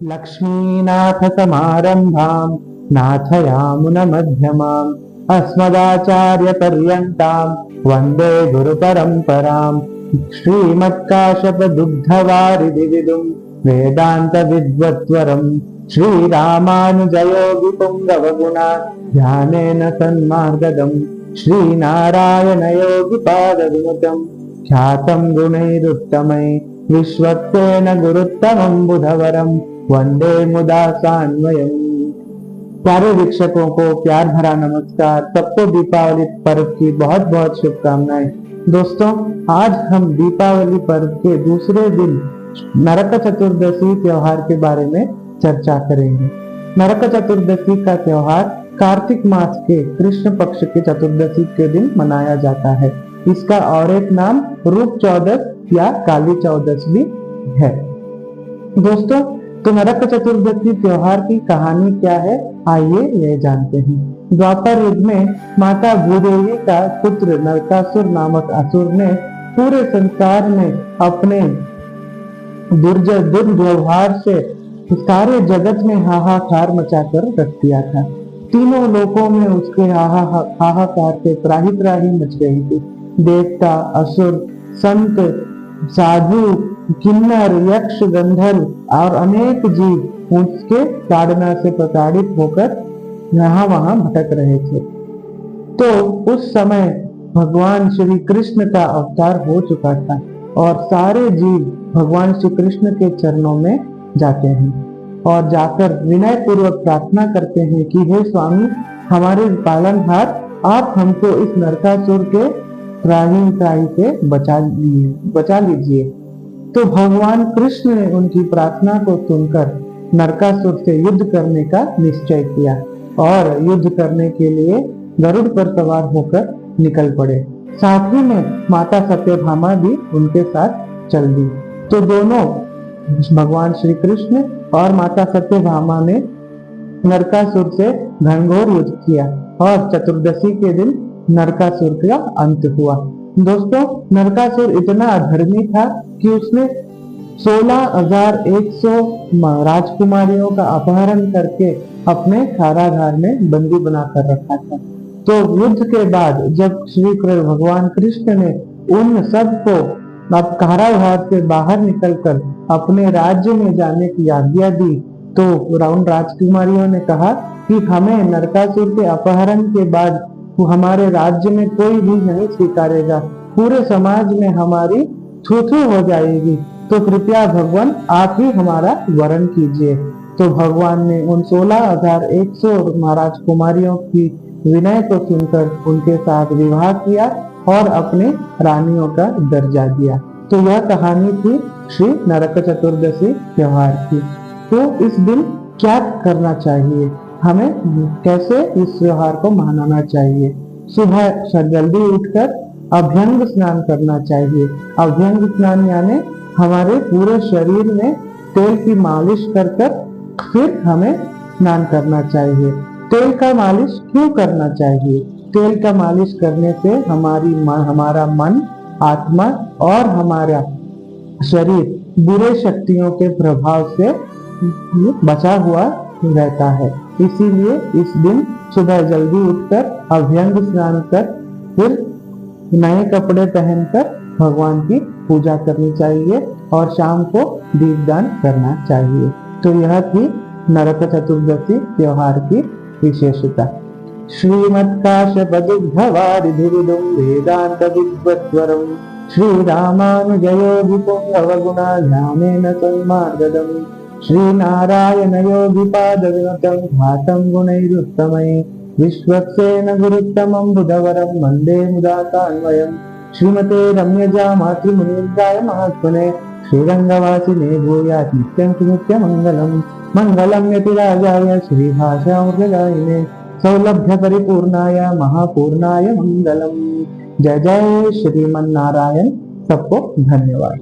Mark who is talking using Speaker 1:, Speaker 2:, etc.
Speaker 1: लक्ष्मीनाथसमारम्भाम् नाथयामुनमध्यमाम् अस्मदाचार्यपर्यन्ताम् वन्दे गुरुपरम्पराम्। श्रीमत्काश्यपदुग्धवारिधिविदुम् वेदान्तविद्वत्वरम् श्रीरामानुजयोगिपुङ्गवगुणा ध्यानेन सन्मार्गदम् श्रीनारायणयोगिपादविनुतम् ख्यातं गुणैरुत्तमै विश्वक्सेन गुरुत्तमं बुधवरम् वंदे मुदा सान्वयम्। प्यारे वीक्षकों को प्यार भरा नमस्कार। सबको दीपावली पर्व की बहुत बहुत शुभकामनाएं। दोस्तों, आज हम दीपावली पर्व के दूसरे दिन नरक चतुर्दशी त्योहार के बारे में चर्चा करेंगे। नरक चतुर्दशी का त्योहार कार्तिक मास के कृष्ण पक्ष के चतुर्दशी के दिन मनाया जाता है। इसका और एक नाम रूप चौदस या काली चौदस भी है। दोस्तों, तो नरक चतुर्दशी त्योहार की कहानी क्या है, आइए ये जानते हैं। द्वापर युग में माता भूदेवी का पुत्र नरकासुर नामक असुर ने पूरे संसार में अपने दुर्व्यवहार से सारे जगत में हाहाकार मचाकर रख दिया था। तीनों लोकों में उसके हाहाकार से त्राही त्राही मच गई थी। देवता, असुर, संत, साधु, किन्नर, यक्ष, गंधर्व और अनेक जीव उसके ताड़ना से प्रताड़ित होकर यहाँ वहां भटक रहे थे। तो उस समय भगवान श्री कृष्ण का अवतार हो चुका था और सारे जीव भगवान श्री कृष्ण के चरणों में जाते हैं और जाकर विनय पूर्वक प्रार्थना करते हैं कि हे स्वामी, हमारे पालनहार, आप हमको इस नरकासुर के त्राही से बचा लीजिए। तो भगवान कृष्ण ने उनकी प्रार्थना को सुनकर नरकासुर से युद्ध करने का निश्चय किया और युद्ध करने के लिए गरुड़ पर सवार होकर निकल पड़े। साथ ही में माता सत्यभामा भी उनके साथ चल दी। तो दोनों भगवान श्री कृष्ण और माता सत्यभामा ने नरकासुर से घनघोर युद्ध किया और चतुर्दशी के दिन नरकासुर का अंत हुआ। दोस्तों, नरकासुर इतना अधर्मी था कि उसने 16,100 राजकुमारियों का अपहरण करके अपने कारागार में बंदी बनाकर रखा था। तो युद्ध के बाद जब श्री भगवान कृष्ण ने उन सबको अब कारागार से बाहर निकलकर अपने राज्य में जाने की आज्ञा दी, तो उन राजकुमारियों ने कहा कि हमें नरकासुर के अपहरण के बाद हमारे राज्य में कोई भी नहीं स्वीकारेगा, पूरे समाज में हमारी थू-थू हो जाएगी, तो कृपया भगवान आप ही हमारा वरण कीजिए। तो भगवान ने उन 16,100 राजकुमारियों की विनय को सुनकर उनके साथ विवाह किया और अपने रानियों का दर्जा दिया। तो यह कहानी थी श्री नरक चतुर्दशी त्योहार की। तो इस दिन क्या करना चाहिए, हमें कैसे इस त्योहार को मनाना चाहिए? सुबह जल्दी उठकर अभ्यंग स्नान करना चाहिए। अभ्यंग स्नान यानी हमारे पूरे शरीर में तेल की मालिश कर फिर हमें स्नान करना चाहिए। तेल का मालिश क्यों करना चाहिए? तेल का मालिश करने से हमारा मन, आत्मा और हमारा शरीर बुरे शक्तियों के प्रभाव से बचा हुआ रहता है। इसीलिए इस दिन सुबह जल्दी उठकर अभ्यंग स्नान कर फिर नए कपड़े पहनकर भगवान की पूजा करनी चाहिए और शाम को दीपदान करना चाहिए। तो यह थी नरक चतुर्दशी त्योहार की विशेषता। श्रीमत्काश्यपदुग्धवारिधिविदुम् वेदान्तविद्वत्वरम् श्रीरामानुजयोगिपुङ्गवगुणा ध्यानेन सन्मार्गदम् श्रीनारायणयोगिपादविनुतम् ख्यातं गुणैरुत्तमै विश्वक्सेन गुरुत्तमं बुधवरं वन्दे मुदा सान्वयम्। श्रीमते रम्यजा मातृमुनीन्द्राय महात्मने श्रीरङ्गवासिने भूयात् नित्यं सुनित्यमङ्गलम्। मङ्गलं यतिराजाय श्रीभाषामृतगायिने सौलभ्य परिपूर्णाय महापूर्णाय मंगलम। जय जय श्रीमन्नारायण। सबको धन्यवाद।